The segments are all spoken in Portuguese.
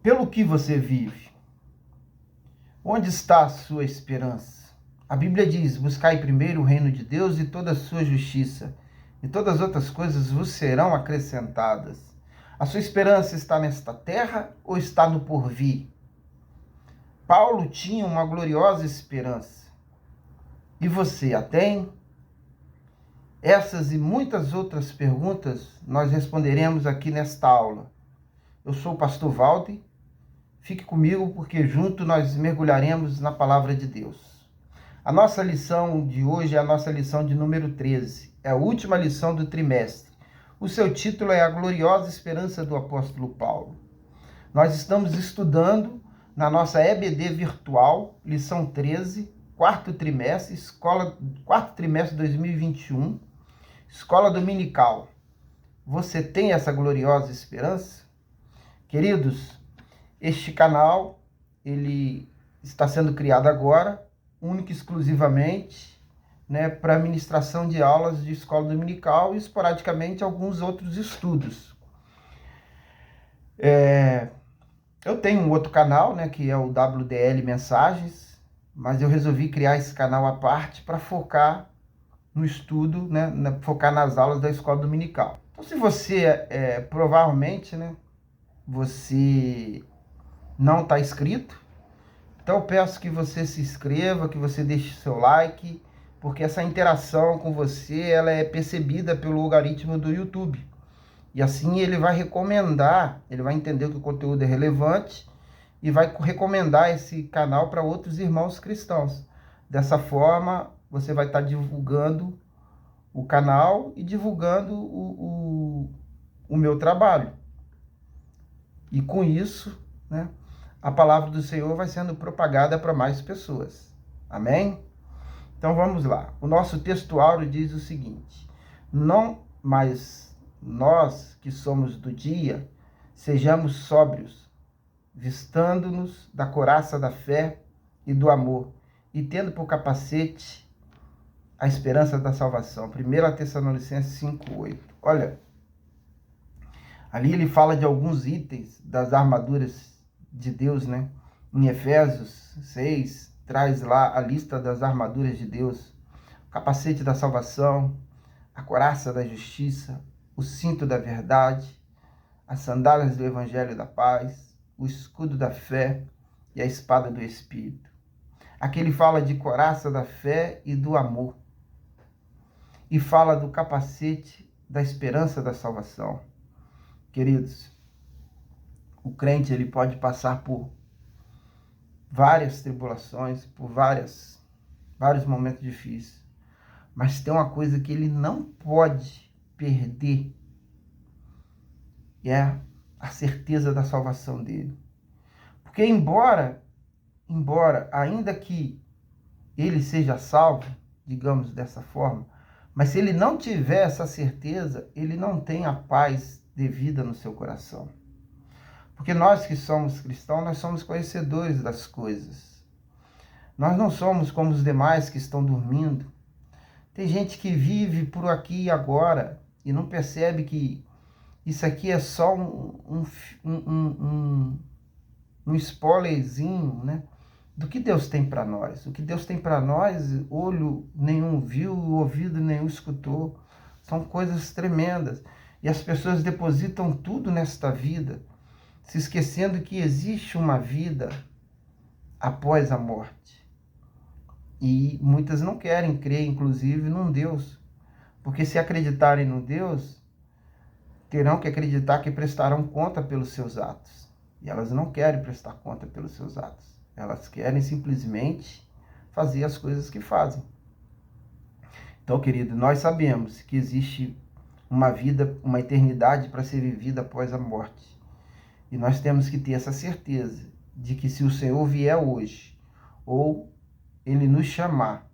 Pelo que você vive? Onde está a sua esperança? A Bíblia diz: buscai primeiro o reino de Deus e toda a sua justiça, e todas as outras coisas vos serão acrescentadas. A sua esperança está nesta terra ou está no porvir? Paulo tinha uma gloriosa esperança. E você a tem? Essas e muitas outras perguntas nós responderemos aqui nesta aula. Eu sou o pastor Valde. Fique comigo porque junto nós mergulharemos na palavra de Deus. A nossa lição de hoje é a nossa lição de número 13. É a última lição do trimestre. O seu título é A Gloriosa Esperança do Apóstolo Paulo. Nós estamos estudando na nossa EBD virtual, lição 13, quarto trimestre 2021, escola dominical. Você tem essa gloriosa esperança? Queridos, este canal, ele está sendo criado agora, único e exclusivamente, para ministração de aulas de escola dominical e esporadicamente alguns outros estudos. Eu tenho um outro canal, que é o WDL Mensagens, mas eu resolvi criar esse canal à parte para focar no estudo, focar nas aulas da escola dominical. Então, se você, provavelmente, você não está inscrito, então eu peço que você se inscreva, que você deixe seu like, porque essa interação com você, ela é percebida pelo algoritmo do YouTube. E assim ele vai recomendar, ele vai entender que o conteúdo é relevante e vai recomendar esse canal para outros irmãos cristãos. Dessa forma, você vai estar divulgando o canal e divulgando o meu trabalho. E com isso, a palavra do Senhor vai sendo propagada para mais pessoas. Amém? Então vamos lá. O nosso texto áureo diz o seguinte: não mais nós que somos do dia, sejamos sóbrios, vistando-nos da couraça da fé e do amor, e tendo por capacete a esperança da salvação. 1 Tessalonicenses 5:8. Olha, ali ele fala de alguns itens das armaduras de Deus, Em Efésios 6, traz lá a lista das armaduras de Deus: o capacete da salvação, a couraça da justiça, o cinto da verdade, as sandálias do evangelho da paz, o escudo da fé e a espada do Espírito. Aqui ele fala de couraça da fé e do amor. E fala do capacete da esperança da salvação. Queridos, o crente ele pode passar por várias tribulações, por vários momentos difíceis. Mas tem uma coisa que ele não pode perder, e é a certeza da salvação dele. Porque embora ainda que ele seja salvo, digamos dessa forma, mas se ele não tiver essa certeza, ele não tem a paz devida no seu coração. Porque nós que somos cristãos, nós somos conhecedores das coisas. Nós não somos como os demais que estão dormindo. Tem gente que vive por aqui e agora e não percebe que isso aqui é só um spoilerzinho, do que Deus tem para nós. O que Deus tem para nós, olho nenhum viu, ouvido nenhum escutou. São coisas tremendas. E as pessoas depositam tudo nesta vida, se esquecendo que existe uma vida após a morte. E muitas não querem crer, inclusive, num Deus. Porque se acreditarem no Deus, terão que acreditar que prestarão conta pelos seus atos. E elas não querem prestar conta pelos seus atos. Elas querem simplesmente fazer as coisas que fazem. Então, querido, nós sabemos que existe uma vida, uma eternidade para ser vivida após a morte. E nós temos que ter essa certeza de que se o Senhor vier hoje, ou Ele nos chamar,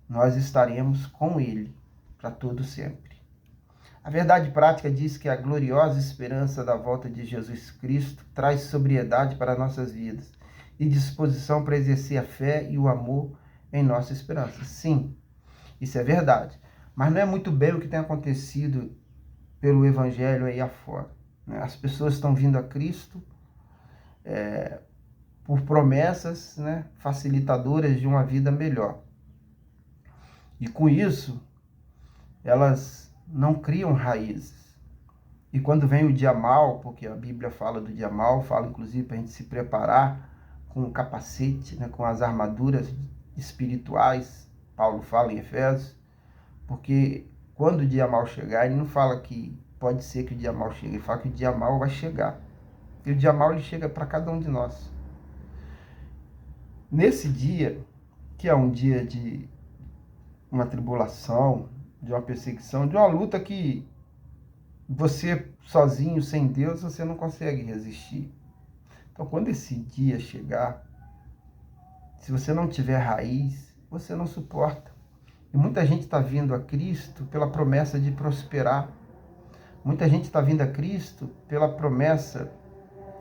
nós estaremos com Ele para todo sempre. A verdade prática diz que a gloriosa esperança da volta de Jesus Cristo traz sobriedade para nossas vidas e disposição para exercer a fé e o amor em nossa esperança. Sim, isso é verdade. Mas não é muito bem o que tem acontecido pelo Evangelho aí afora. As pessoas estão vindo a Cristo por promessas, né, facilitadoras de uma vida melhor. E com isso, elas não criam raízes. E quando vem o dia mau, porque a Bíblia fala do dia mau, fala inclusive para a gente se preparar com o capacete, né, com as armaduras espirituais, Paulo fala em Efésios, porque quando o dia mau chegar, ele não fala que pode ser que o dia mau chegue, ele fala que o dia mau vai chegar. E o dia mau ele chega para cada um de nós. Nesse dia, que é um dia de uma tribulação, de uma perseguição, de uma luta que você sozinho, sem Deus, você não consegue resistir. Então, quando esse dia chegar, se você não tiver raiz, você não suporta. E muita gente está vindo a Cristo pela promessa de prosperar. Muita gente está vindo a Cristo pela promessa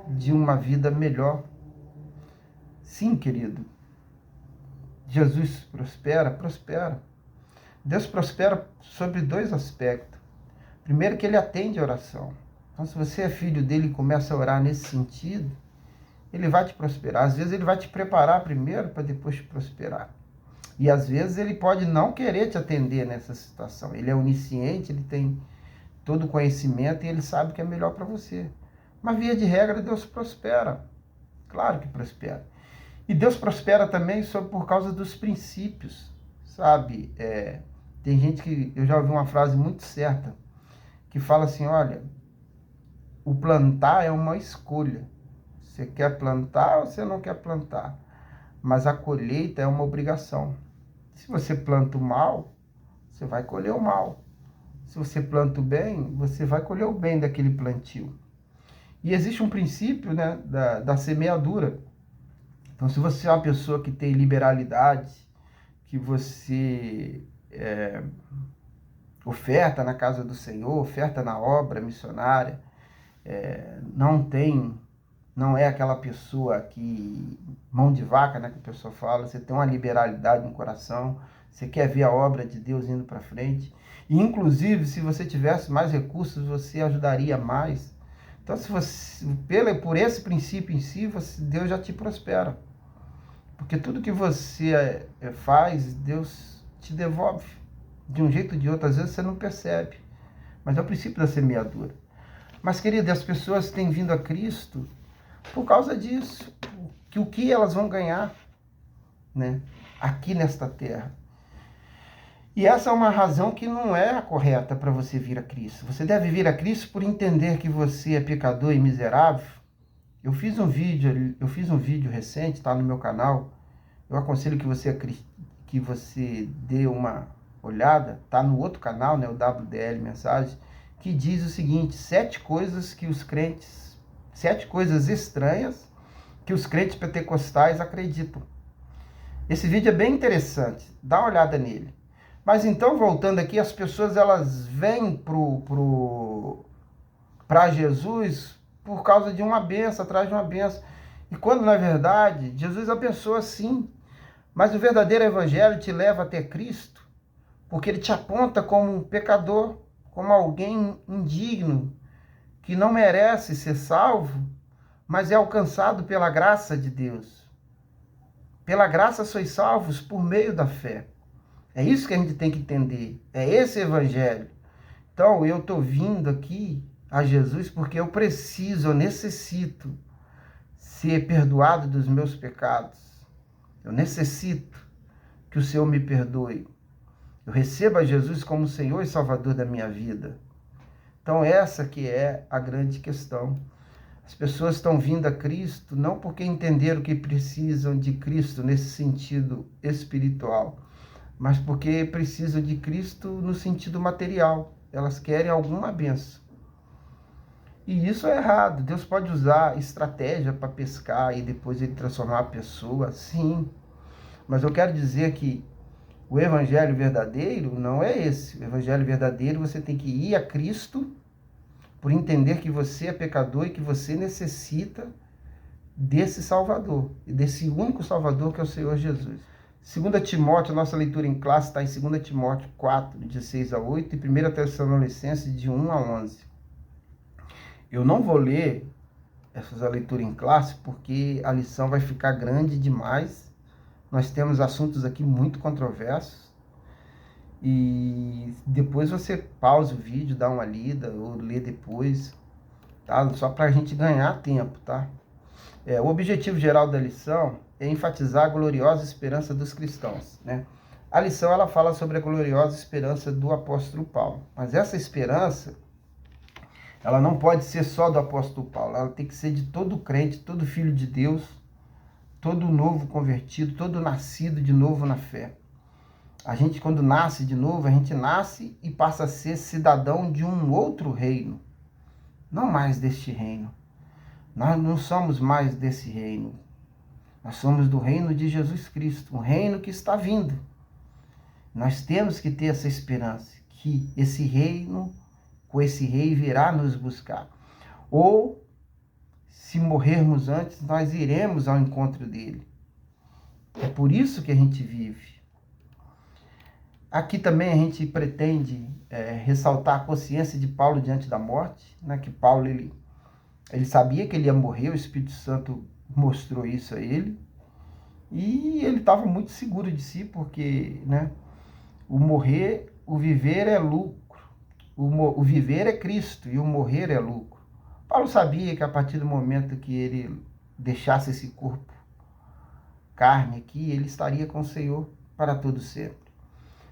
de uma vida melhor. Sim, querido. Jesus prospera? Prospera. Deus prospera sobre dois aspectos. Primeiro, que ele atende a oração. Então, se você é filho dele e começa a orar nesse sentido, ele vai te prosperar. Às vezes, ele vai te preparar primeiro para depois te prosperar. E às vezes, ele pode não querer te atender nessa situação. Ele é onisciente, ele tem todo o conhecimento e ele sabe o que é melhor para você. Mas, via de regra, Deus prospera. Claro que prospera. E Deus prospera também por causa dos princípios, sabe? Tem gente que... Eu já ouvi uma frase muito certa, que fala assim, olha, o plantar é uma escolha. Você quer plantar ou você não quer plantar? Mas a colheita é uma obrigação. Se você planta o mal, você vai colher o mal. Se você planta o bem, você vai colher o bem daquele plantio. E existe um princípio, né, da semeadura. Então, se você é uma pessoa que tem liberalidade, que você oferta na casa do Senhor, oferta na obra missionária, não é aquela pessoa que, mão de vaca, né, que a pessoa fala, você tem uma liberalidade no coração, você quer ver a obra de Deus indo para frente, e inclusive, se você tivesse mais recursos, você ajudaria mais. Então, se você, por esse princípio em si, Deus já te prospera. Porque tudo que você faz, Deus te devolve de um jeito ou de outro. Às vezes você não percebe, mas é o princípio da semeadura. Mas, querida, as pessoas têm vindo a Cristo por causa disso. O que elas vão ganhar, né, aqui nesta terra? E essa é uma razão que não é a correta para você vir a Cristo. Você deve vir a Cristo por entender que você é pecador e miserável. Eu fiz um vídeo recente, está no meu canal. Eu aconselho que você dê uma olhada. Está no outro canal, né, o WDL Mensagem, que diz o seguinte: 7 coisas estranhas que os crentes pentecostais acreditam. Esse vídeo é bem interessante, dá uma olhada nele. Mas então, voltando aqui, as pessoas elas vêm para Jesus por causa de uma benção, atrás de uma benção. E quando, na verdade, Jesus abençoa sim. Mas o verdadeiro evangelho te leva até Cristo, porque ele te aponta como um pecador, como alguém indigno, que não merece ser salvo, mas é alcançado pela graça de Deus. Pela graça sois salvos por meio da fé. É isso que a gente tem que entender. É esse evangelho. Então, eu estou vindo aqui a Jesus porque eu necessito ser perdoado dos meus pecados. Eu necessito que o Senhor me perdoe. Eu recebo a Jesus como Senhor e Salvador da minha vida. Então, essa que é a grande questão. As pessoas estão vindo a Cristo não porque entenderam que precisam de Cristo nesse sentido espiritual, mas porque precisam de Cristo no sentido material. Elas querem alguma bênção. E isso é errado. Deus pode usar estratégia para pescar e depois ele transformar a pessoa, sim. Mas eu quero dizer que o evangelho verdadeiro não é esse. O evangelho verdadeiro, você tem que ir a Cristo por entender que você é pecador e que você necessita desse Salvador. E desse único Salvador que é o Senhor Jesus. 2 Timóteo, nossa leitura em classe está em 2 Timóteo 4, de 6 a 8, e 1 Tessalonicenses, de 1 a 11. Eu não vou ler essa leitura em classe, porque a lição vai ficar grande demais. Nós temos assuntos aqui muito controversos. E depois você pausa o vídeo, dá uma lida, ou lê depois, tá? Só para a gente ganhar tempo, tá? O objetivo geral da lição é enfatizar a gloriosa esperança dos cristãos, né? A lição, ela fala sobre a gloriosa esperança do apóstolo Paulo. Mas essa esperança, ela não pode ser só do apóstolo Paulo. Ela tem que ser de todo crente, todo filho de Deus, todo novo convertido, todo nascido de novo na fé. A gente, quando nasce de novo, a gente nasce e passa a ser cidadão de um outro reino. Não mais deste reino. Nós não somos mais desse reino. Nós somos do reino de Jesus Cristo, um reino que está vindo. Nós temos que ter essa esperança, que esse reino, com esse rei, virá nos buscar. Ou, se morrermos antes, nós iremos ao encontro dele. É por isso que a gente vive. Aqui também a gente pretende ressaltar a consciência de Paulo diante da morte, né? Que Paulo, ele sabia que ele ia morrer, o Espírito Santo mostrou isso a ele, e ele estava muito seguro de si, porque, né, o viver é lucro, o viver é Cristo e o morrer é lucro. Paulo sabia que a partir do momento que ele deixasse esse corpo, carne aqui, ele estaria com o Senhor para todo sempre.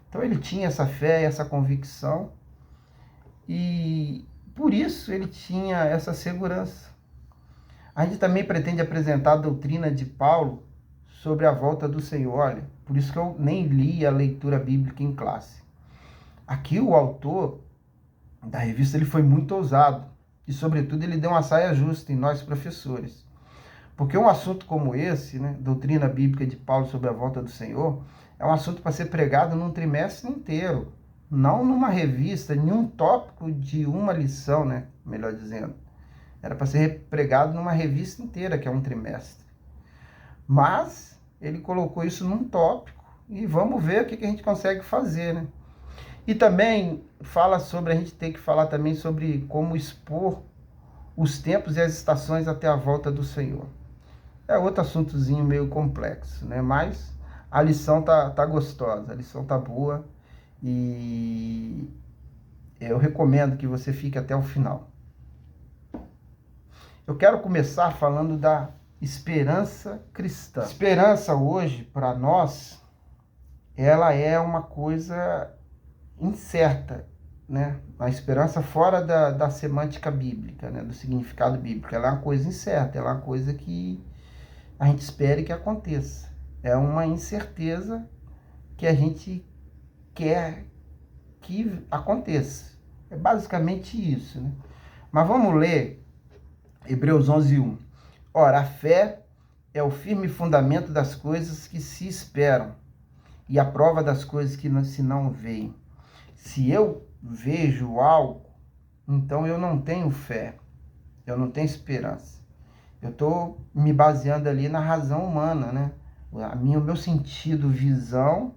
Então ele tinha essa fé, essa convicção, e por isso ele tinha essa segurança. A gente também pretende apresentar a doutrina de Paulo sobre a volta do Senhor. Olha, por isso que eu nem li a leitura bíblica em classe. Aqui o autor da revista, ele foi muito ousado, e sobretudo ele deu uma saia justa em nós professores. Porque um assunto como esse, né, doutrina bíblica de Paulo sobre a volta do Senhor, é um assunto para ser pregado num trimestre inteiro, não numa revista, nenhum tópico de uma lição, né, melhor dizendo. Era para ser pregado numa revista inteira, que é um trimestre. Mas ele colocou isso num tópico e vamos ver o que a gente consegue fazer, né? E também fala sobre, a gente tem que falar também sobre como expor os tempos e as estações até a volta do Senhor. É outro assuntozinho meio complexo, né? Mas a lição tá gostosa, a lição tá boa, e eu recomendo que você fique até o final. Eu quero começar falando da esperança cristã. Esperança hoje, para nós, ela é uma coisa incerta, né? A esperança fora da semântica bíblica, né? Do significado bíblico. Ela é uma coisa incerta, ela é uma coisa que a gente espera que aconteça. É uma incerteza que a gente quer que aconteça. É basicamente isso, né? Mas vamos ler Hebreus 11:1. Ora, a fé é o firme fundamento das coisas que se esperam e a prova das coisas que se não veem. Se eu vejo algo, então eu não tenho fé, eu não tenho esperança. Eu estou me baseando ali na razão humana, né? O meu sentido, visão,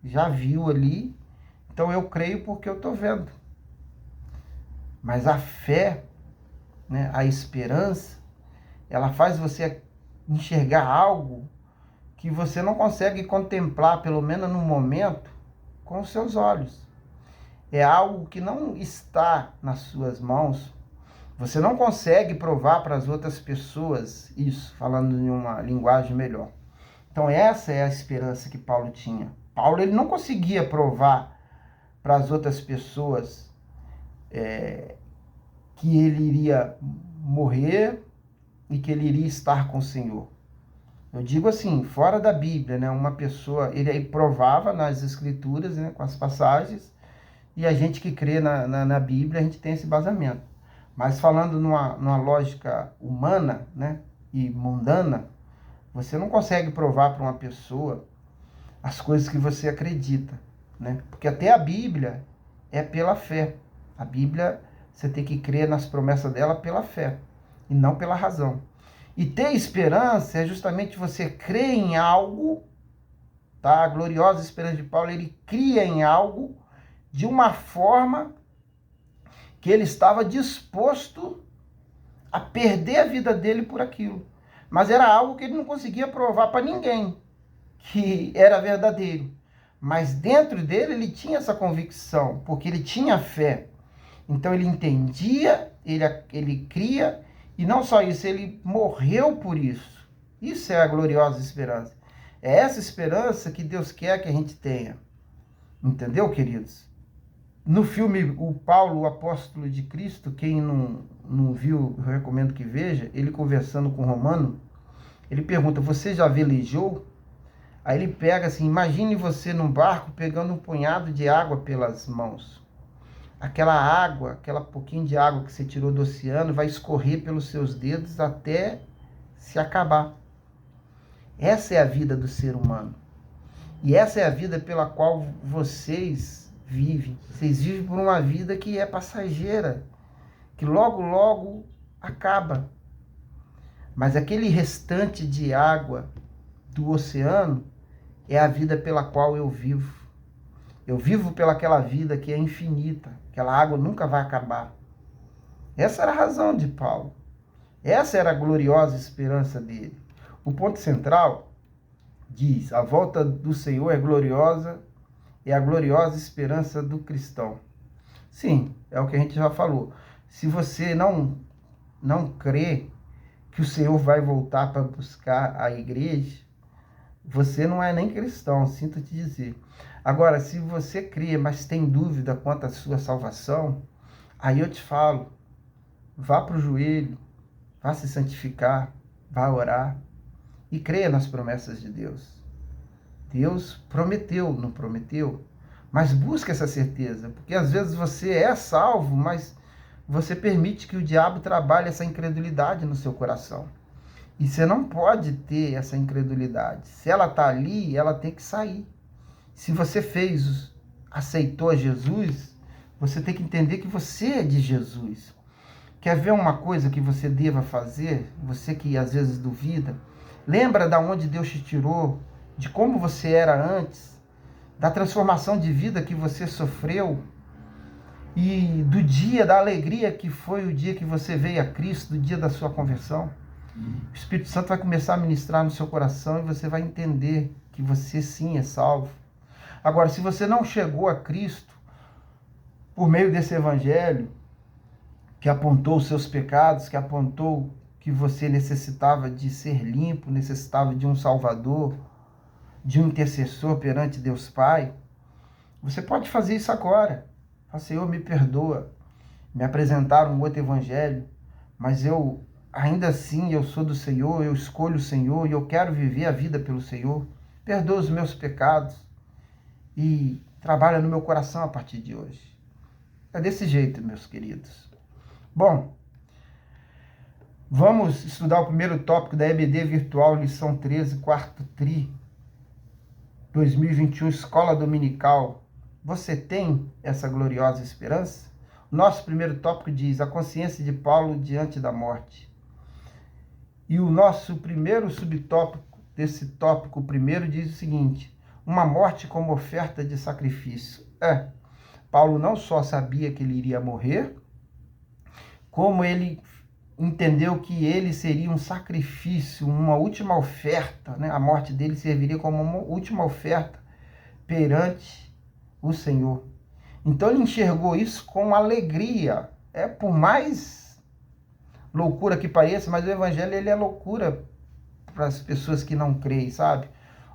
já viu ali, então eu creio porque eu estou vendo. Mas a fé, né, a esperança, ela faz você enxergar algo que você não consegue contemplar, pelo menos no momento, com os seus olhos. É algo que não está nas suas mãos. Você não consegue provar para as outras pessoas isso, falando em uma linguagem melhor. Então essa é a esperança que Paulo tinha. Paulo, ele não conseguia provar para as outras pessoas que ele iria morrer e que ele iria estar com o Senhor. Eu digo assim, fora da Bíblia, né? Uma pessoa, ele aí provava nas Escrituras, né, com as passagens, e a gente que crê na Bíblia, a gente tem esse embasamento. Mas falando numa lógica humana, né, e mundana, você não consegue provar para uma pessoa as coisas que você acredita, né? Porque até a Bíblia é pela fé. A Bíblia, você tem que crer nas promessas dela pela fé, e não pela razão. E ter esperança é justamente você crer em algo, tá? A gloriosa esperança de Paulo, ele cria em algo de uma forma que ele estava disposto a perder a vida dele por aquilo. Mas era algo que ele não conseguia provar para ninguém que era verdadeiro. Mas dentro dele ele tinha essa convicção, porque ele tinha fé. Então ele entendia, ele cria, e não só isso, ele morreu por isso. Isso é a gloriosa esperança. É essa esperança que Deus quer que a gente tenha. Entendeu, queridos? No filme O Paulo, o Apóstolo de Cristo, quem não viu, eu recomendo que veja, ele conversando com o Romano, ele pergunta, você já velejou? Aí ele pega assim, imagine você num barco pegando um punhado de água pelas mãos. Aquela água, aquela pouquinho de água que você tirou do oceano, vai escorrer pelos seus dedos até se acabar. Essa é a vida do ser humano. E essa é a vida pela qual vocês vivem. Vocês vivem por uma vida que é passageira, que logo, logo acaba. Mas aquele restante de água do oceano é a vida pela qual eu vivo. Eu vivo pelaquela vida que é infinita. Aquela água nunca vai acabar. Essa era a razão de Paulo. Essa era a gloriosa esperança dele. O ponto central diz, a volta do Senhor é gloriosa, é a gloriosa esperança do cristão. Sim, é o que a gente já falou. Se você não crê que o Senhor vai voltar para buscar a igreja, você não é nem cristão, sinto te dizer. Agora, se você crê, mas tem dúvida quanto à sua salvação, aí eu te falo, vá para o joelho, vá se santificar, vá orar e creia nas promessas de Deus. Deus prometeu, não prometeu? Mas busque essa certeza, porque às vezes você é salvo, mas você permite que o diabo trabalhe essa incredulidade no seu coração. E você não pode ter essa incredulidade. Se ela está ali, ela tem que sair. Se você aceitou Jesus, você tem que entender que você é de Jesus. Quer ver uma coisa que você deva fazer? Você que às vezes duvida. Lembra de onde Deus te tirou, de como você era antes, da transformação de vida que você sofreu e do dia da alegria que foi o dia que você veio a Cristo, do dia da sua conversão. O Espírito Santo vai começar a ministrar no seu coração e você vai entender que você sim é salvo. Agora, se você não chegou a Cristo por meio desse evangelho, que apontou os seus pecados, que apontou que você necessitava de ser limpo, necessitava de um Salvador, de um intercessor perante Deus Pai, você pode fazer isso agora. Fala, Senhor, me perdoa. Me apresentaram um outro evangelho, mas eu, ainda assim, eu sou do Senhor, eu escolho o Senhor e eu quero viver a vida pelo Senhor. Perdoa os meus pecados e trabalha no meu coração a partir de hoje. É desse jeito, meus queridos. Bom, vamos estudar o primeiro tópico da EBD Virtual, lição 13, quarto tri, 2021, Escola Dominical. Você tem essa gloriosa esperança? Nosso primeiro tópico diz, a consciência de Paulo diante da morte. E o nosso primeiro subtópico desse tópico primeiro diz o seguinte, uma morte como oferta de sacrifício. Paulo não só sabia que ele iria morrer, como ele entendeu que ele seria um sacrifício, uma última oferta, né? A morte dele serviria como uma última oferta perante o Senhor. Então ele enxergou isso com alegria. Por mais loucura que pareça, mas o evangelho ele é loucura para as pessoas que não creem, sabe?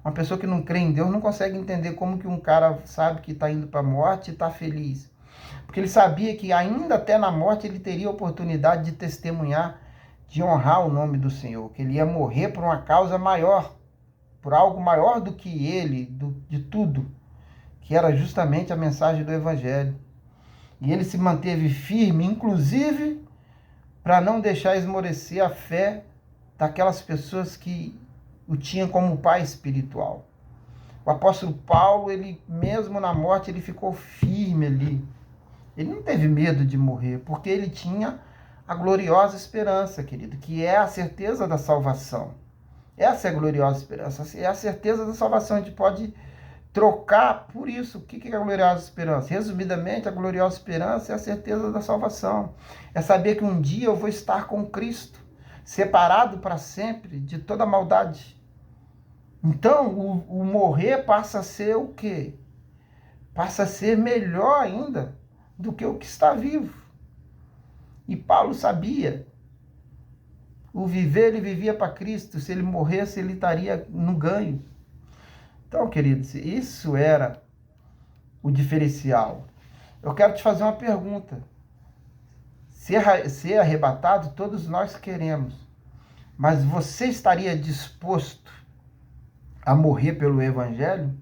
Uma pessoa que não crê em Deus não consegue entender como que um cara sabe que está indo para a morte e está feliz. Porque ele sabia que ainda até na morte ele teria a oportunidade de testemunhar, de honrar o nome do Senhor. Que ele ia morrer por uma causa maior, por algo maior do que ele, de tudo. Que era justamente a mensagem do Evangelho. E ele se manteve firme, inclusive para não deixar esmorecer a fé daquelas pessoas que o tinham como pai espiritual. O apóstolo Paulo, ele mesmo na morte, ele ficou firme ali. Ele não teve medo de morrer, porque ele tinha a gloriosa esperança, querido, que é a certeza da salvação. Essa é a gloriosa esperança, é a certeza da salvação. A gente pode trocar por isso. O que é a gloriosa esperança? Resumidamente, a gloriosa esperança é a certeza da salvação. É saber que um dia eu vou estar com Cristo, separado para sempre de toda maldade. Então, o morrer passa a ser o quê? Passa a ser melhor ainda do que o que está vivo. E Paulo sabia. O viver, ele vivia para Cristo. Se ele morresse, ele estaria no ganho. Então, queridos, isso era o diferencial. Eu quero te fazer uma pergunta. Ser arrebatado, todos nós queremos. Mas você estaria disposto a morrer pelo Evangelho?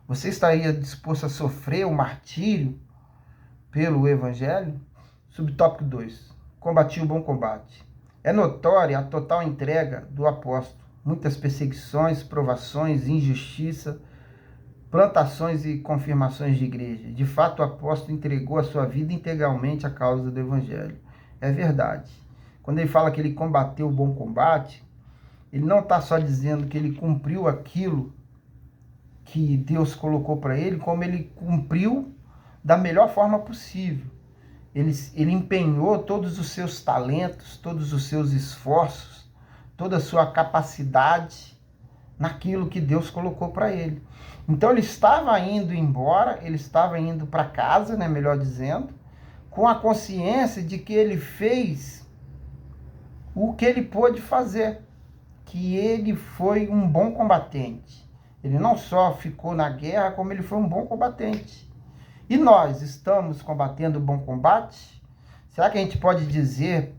Você estaria disposto a sofrer o martírio pelo Evangelho? Subtópico 2. Combati o bom combate. É notória a total entrega do apóstolo. Muitas perseguições, provações, injustiça, plantações e confirmações de igreja. De fato, o apóstolo entregou a sua vida integralmente à causa do Evangelho. É verdade. Quando ele fala que ele combateu o bom combate, ele não está só dizendo que ele cumpriu aquilo que Deus colocou para ele, como ele cumpriu da melhor forma possível. Ele empenhou todos os seus talentos, todos os seus esforços, toda a sua capacidade naquilo que Deus colocou para ele. Então ele estava indo embora, ele estava indo para casa, né, melhor dizendo, com a consciência de que ele fez o que ele pôde fazer, que ele foi um bom combatente. Ele não só ficou na guerra, como ele foi um bom combatente. E nós estamos combatendo o bom combate? Será que a gente pode dizer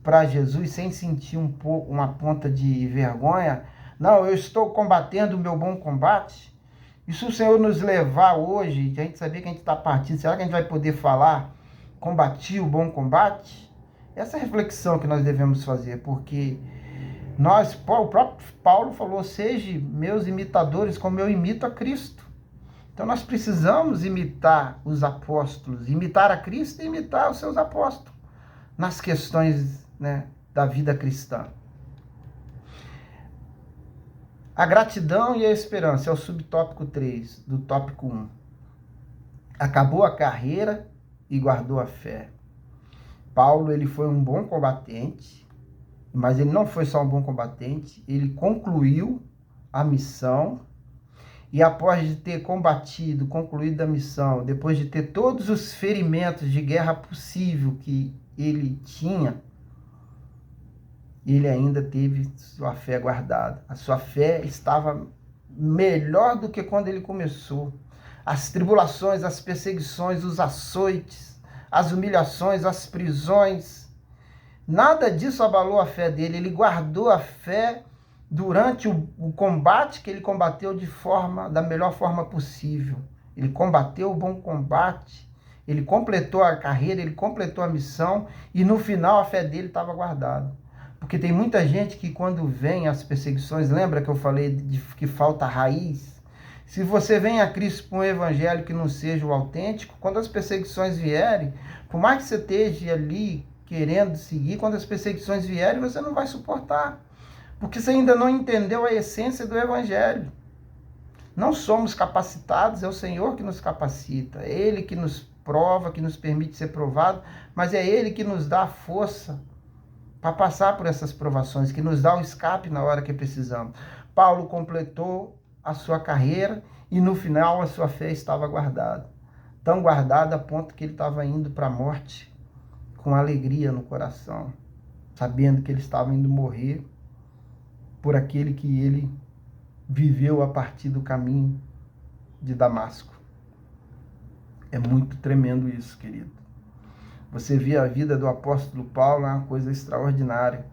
para Jesus, sem sentir uma ponta de vergonha, não, eu estou combatendo o meu bom combate? E se o Senhor nos levar hoje, a gente saber que a gente está partindo, será que a gente vai poder falar, combati o bom combate? Essa é a reflexão que nós devemos fazer, porque o próprio Paulo falou, sejam meus imitadores como eu imito a Cristo. Então nós precisamos imitar os apóstolos, imitar a Cristo e imitar os seus apóstolos nas questões, né, da vida cristã. A gratidão e a esperança é o subtópico 3 do tópico 1. Acabou a carreira e guardou a fé. Paulo, ele foi um bom combatente, mas ele não foi só um bom combatente, ele concluiu a missão. E após de ter concluído a missão, depois de ter todos os ferimentos de guerra possível que ele tinha, ele ainda teve sua fé guardada. A sua fé estava melhor do que quando ele começou. As tribulações, as perseguições, os açoites, as humilhações, as prisões, nada disso abalou a fé dele. Ele guardou a fé durante o combate que ele combateu da melhor forma possível. Ele combateu o bom combate, ele completou a carreira, ele completou a missão e no final a fé dele estava guardada. Porque tem muita gente que quando vem as perseguições, lembra que eu falei de que falta raiz? Se você vem a Cristo com um evangelho que não seja o autêntico, quando as perseguições vierem, por mais que você esteja ali querendo seguir, quando as perseguições vierem, você não vai suportar. Porque você ainda não entendeu a essência do Evangelho. Não somos capacitados, é o Senhor que nos capacita. É Ele que nos prova, que nos permite ser provado, mas é Ele que nos dá a força para passar por essas provações, que nos dá o escape na hora que precisamos. Paulo completou a sua carreira e no final a sua fé estava guardada. Tão guardada a ponto que ele estava indo para a morte com alegria no coração, sabendo que ele estava indo morrer por aquele que ele viveu a partir do caminho de Damasco. É muito tremendo isso, querido. Você vê a vida do apóstolo Paulo, é uma coisa extraordinária.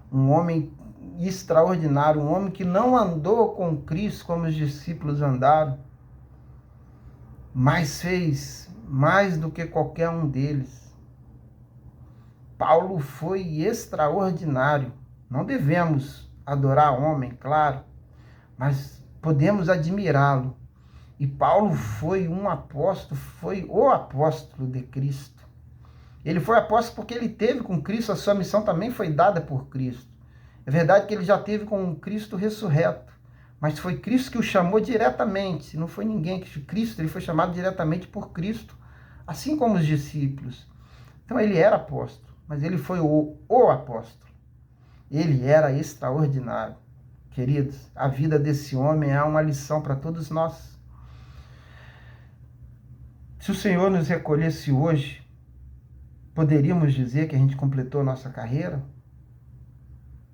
Um homem extraordinário, um homem que não andou com Cristo como os discípulos andaram, mas fez mais do que qualquer um deles. Paulo foi extraordinário. Não devemos adorar homem, claro, mas podemos admirá-lo. E Paulo foi um apóstolo, foi o apóstolo de Cristo. Ele foi apóstolo porque ele teve com Cristo, a sua missão também foi dada por Cristo. É verdade que ele já teve com Cristo ressurreto, mas foi Cristo que o chamou diretamente, não foi ninguém que Cristo, ele foi chamado diretamente por Cristo, assim como os discípulos. Então ele era apóstolo, mas ele foi o apóstolo. Ele era extraordinário. Queridos, a vida desse homem é uma lição para todos nós. Se o Senhor nos recolhesse hoje, poderíamos dizer que a gente completou a nossa carreira?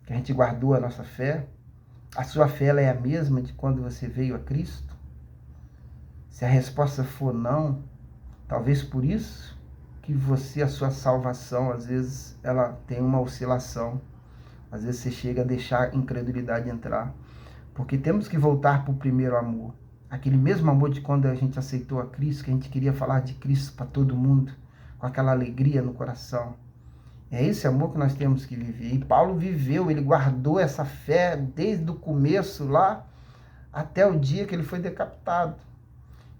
Que a gente guardou a nossa fé? A sua fé ela é a mesma de quando você veio a Cristo? Se a resposta for não, talvez por isso que a sua salvação, às vezes, ela tem uma oscilação. Às vezes você chega a deixar a incredulidade entrar. Porque temos que voltar para o primeiro amor. Aquele mesmo amor de quando a gente aceitou a Cristo, que a gente queria falar de Cristo para todo mundo, com aquela alegria no coração. É esse amor que nós temos que viver. E Paulo viveu, ele guardou essa fé desde o começo lá até o dia que ele foi decapitado.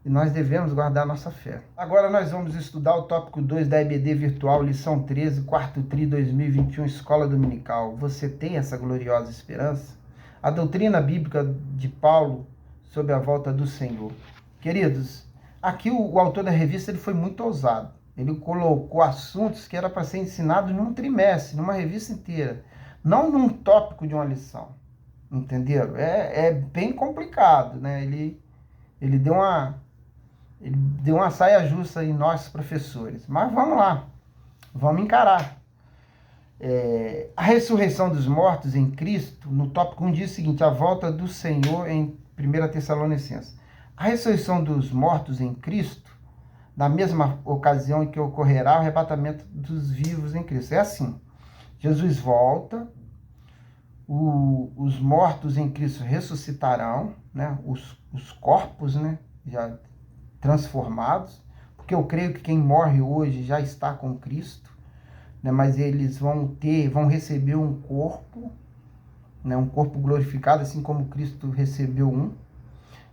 E nós devemos guardar nossa fé. Agora nós vamos estudar o tópico 2 da EBD Virtual, lição 13, quarto TRI 2021, Escola Dominical. Você tem essa gloriosa esperança? A doutrina bíblica de Paulo sobre a volta do Senhor. Queridos, aqui o autor da revista ele foi muito ousado. Ele colocou assuntos que era para ser ensinado num trimestre, numa revista inteira, não num tópico de uma lição. Entenderam? É bem complicado, né? Ele deu uma saia justa em nós, professores. Mas vamos lá, vamos encarar. A ressurreição dos mortos em Cristo, no tópico 1 diz o seguinte, a volta do Senhor em 1 Tessalonicenses. A ressurreição dos mortos em Cristo, na mesma ocasião em que ocorrerá o arrebatamento dos vivos em Cristo. É assim, Jesus volta, os mortos em Cristo ressuscitarão, né? Os corpos, né? Já transformados, porque eu creio que quem morre hoje já está com Cristo, né? Mas eles vão receber um corpo, né? Um corpo glorificado, assim como Cristo recebeu um.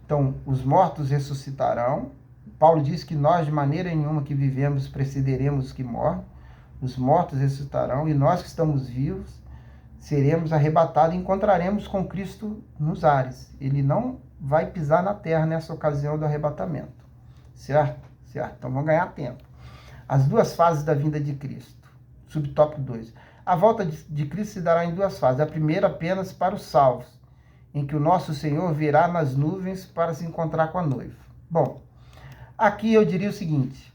Então, os mortos ressuscitarão. Paulo diz que nós, de maneira nenhuma que vivemos, precederemos os que morrem. Os mortos ressuscitarão e nós que estamos vivos seremos arrebatados e encontraremos com Cristo nos ares. Ele não vai pisar na terra nessa ocasião do arrebatamento. Certo? Certo. Então vamos ganhar tempo. As duas fases da vinda de Cristo. Subtópico 2. A volta de Cristo se dará em duas fases. A primeira apenas para os salvos, em que o nosso Senhor virá nas nuvens para se encontrar com a noiva. Bom, aqui eu diria o seguinte,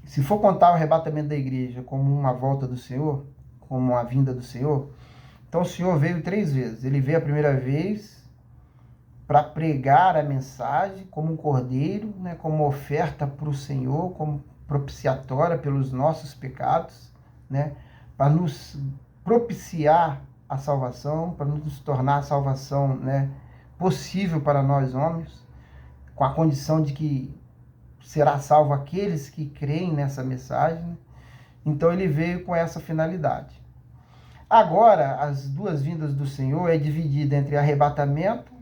se for contar o arrebatamento da igreja como uma volta do Senhor, como a vinda do Senhor, então o Senhor veio 3 vezes. Ele veio a primeira vez para pregar a mensagem como um cordeiro, né, como oferta para o Senhor, como propiciatória pelos nossos pecados, né, para nos propiciar a salvação, para nos tornar a salvação, né, possível para nós homens, com a condição de que será salvo aqueles que creem nessa mensagem. Então ele veio com essa finalidade. Agora, as duas vindas do Senhor é dividida entre arrebatamento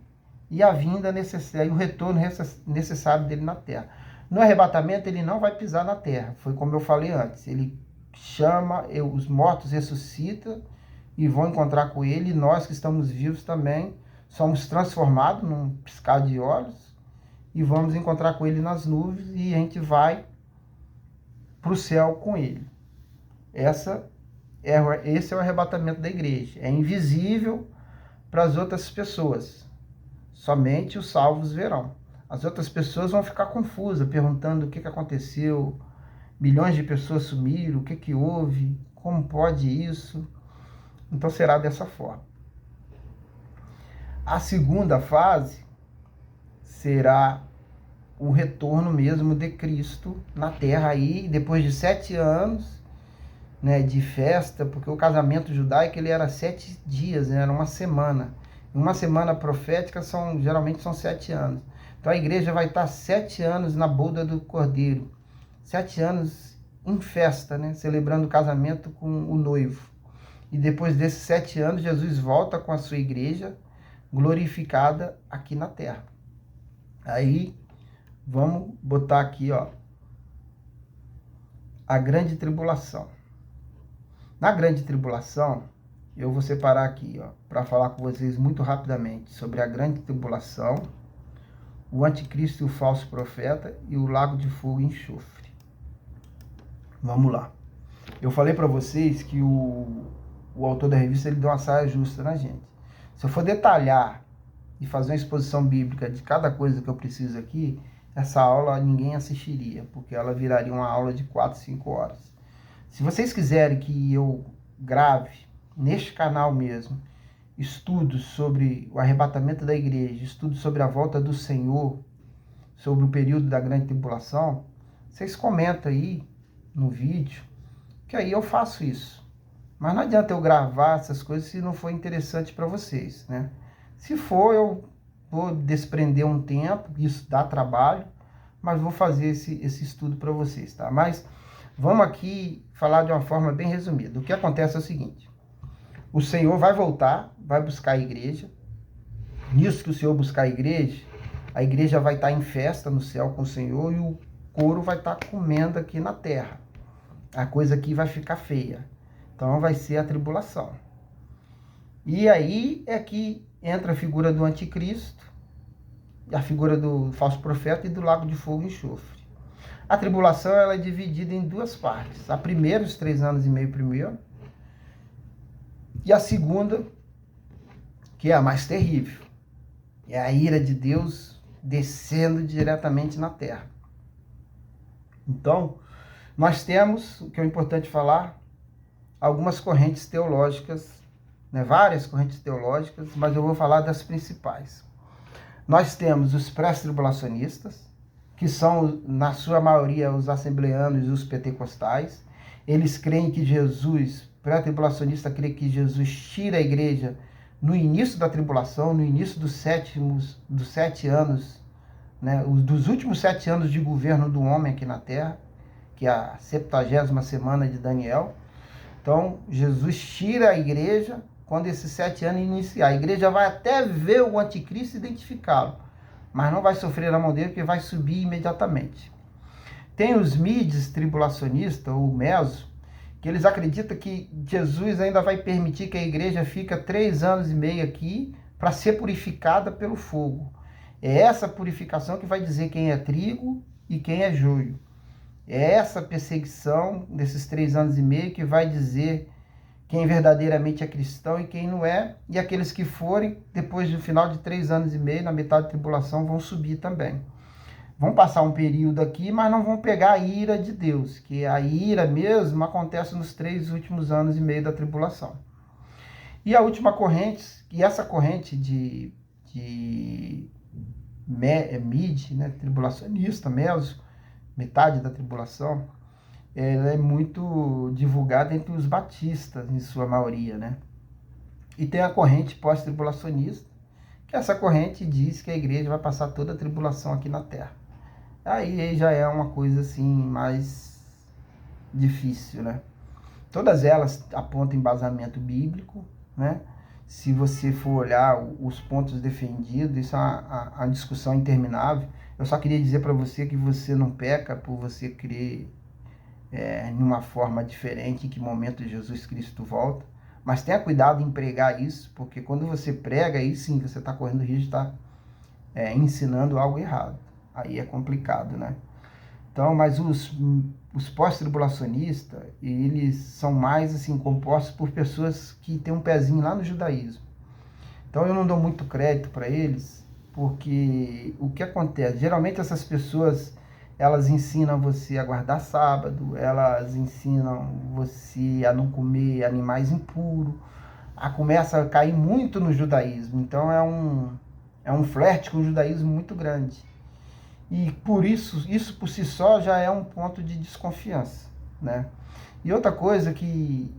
e a vinda necessária, e o retorno necessário dele na terra. No arrebatamento ele não vai pisar na terra, foi como eu falei antes. Ele chama, os mortos ressuscitam e vão encontrar com ele, e nós que estamos vivos também somos transformados num piscar de olhos e vamos encontrar com ele nas nuvens e a gente vai para o céu com ele. Esse é o arrebatamento da igreja. É invisível para as outras pessoas. Somente os salvos verão. As outras pessoas vão ficar confusas, perguntando o que aconteceu. Milhões de pessoas sumiram, o que houve, como pode isso? Então será dessa forma. A segunda fase será o retorno mesmo de Cristo na terra aí, depois de 7 anos, né, de festa, porque o casamento judaico ele era 7 dias, né, era uma semana. Uma semana profética geralmente são 7 anos. Então a igreja vai estar 7 anos na boda do Cordeiro. 7 anos em festa, né, celebrando o casamento com o noivo. E depois desses 7 anos, Jesus volta com a sua igreja glorificada aqui na terra. Aí, vamos botar aqui, ó, a grande tribulação. Na grande tribulação, eu vou separar aqui, para falar com vocês muito rapidamente sobre a grande tribulação, o anticristo e o falso profeta e o lago de fogo e enxofre. Vamos lá. Eu falei para vocês que o autor da revista ele deu uma saia justa na gente. Se eu for detalhar e fazer uma exposição bíblica de cada coisa que eu preciso aqui, essa aula ninguém assistiria, porque ela viraria uma aula de 4, 5 horas. Se vocês quiserem que eu grave neste canal mesmo estudos sobre o arrebatamento da igreja, estudos sobre a volta do Senhor, sobre o período da grande tribulação, vocês comentam aí no vídeo, que aí eu faço isso. Mas não adianta eu gravar essas coisas se não for interessante para vocês, né? Se for, eu vou desprender um tempo, isso dá trabalho, mas vou fazer esse estudo para vocês, tá? Mas vamos aqui falar de uma forma bem resumida. O que acontece é o seguinte: o Senhor vai voltar, vai buscar a igreja. Nisso que o Senhor buscar a igreja vai estar em festa no céu com o Senhor e o couro vai estar comendo aqui na terra. A coisa aqui vai ficar feia. Então vai ser a tribulação. E aí é que entra a figura do anticristo, a figura do falso profeta e do lago de fogo e enxofre. A tribulação ela é dividida em duas partes. A primeira, os 3 anos e meio primeiro, e a segunda, que é a mais terrível, é a ira de Deus descendo diretamente na terra. Então, nós temos, o que é importante falar, algumas correntes teológicas, né, várias correntes teológicas, mas eu vou falar das principais. Nós temos os pré-tribulacionistas, que são, na sua maioria, os assembleanos e os pentecostais. Eles creem que Jesus, pré-tribulacionista, crê que Jesus tira a igreja no início da tribulação, no início dos 7 anos, né, dos últimos 7 anos de governo do homem aqui na terra, que é a 70ª semana de Daniel. Então, Jesus tira a igreja quando esses 7 anos iniciar. A igreja vai até ver o anticristo e identificá-lo, mas não vai sofrer a mão dele, porque vai subir imediatamente. Tem os mides tribulacionistas, ou meso, que eles acreditam que Jesus ainda vai permitir que a igreja fique 3 anos e meio aqui para ser purificada pelo fogo. É essa purificação que vai dizer quem é trigo e quem é joio. É essa perseguição desses 3 anos e meio que vai dizer quem verdadeiramente é cristão e quem não é. E aqueles que forem, depois do final de 3 anos e meio, na metade da tribulação, vão subir também. Vão passar um período aqui, mas não vão pegar a ira de Deus, que a ira mesmo acontece nos 3 últimos anos e meio da tribulação. E a última corrente, e essa corrente de mid, né, tribulacionista, meso, metade da tribulação, ela é muito divulgada entre os batistas, em sua maioria, né? E tem a corrente pós-tribulacionista, que essa corrente diz que a igreja vai passar toda a tribulação aqui na terra. Aí já é uma coisa assim mais difícil, né? Todas elas apontam embasamento bíblico, né? Se você for olhar os pontos defendidos, isso é uma discussão interminável. Eu só queria dizer para você que você não peca por você crer em uma forma diferente, em que momento Jesus Cristo volta. Mas tenha cuidado em pregar isso, porque quando você prega, aí sim você está correndo risco de estar ensinando algo errado. Aí é complicado, né? Então, mas os pós-tribulacionistas, eles são mais assim compostos por pessoas que têm um pezinho lá no judaísmo. Então eu não dou muito crédito para eles, porque o que acontece? Geralmente essas pessoas, elas ensinam você a guardar sábado, elas ensinam você a não comer animais impuros, começa a cair muito no judaísmo. Então é um flerte com o judaísmo muito grande. E por isso por si só já é um ponto de desconfiança, né? E outra coisa que,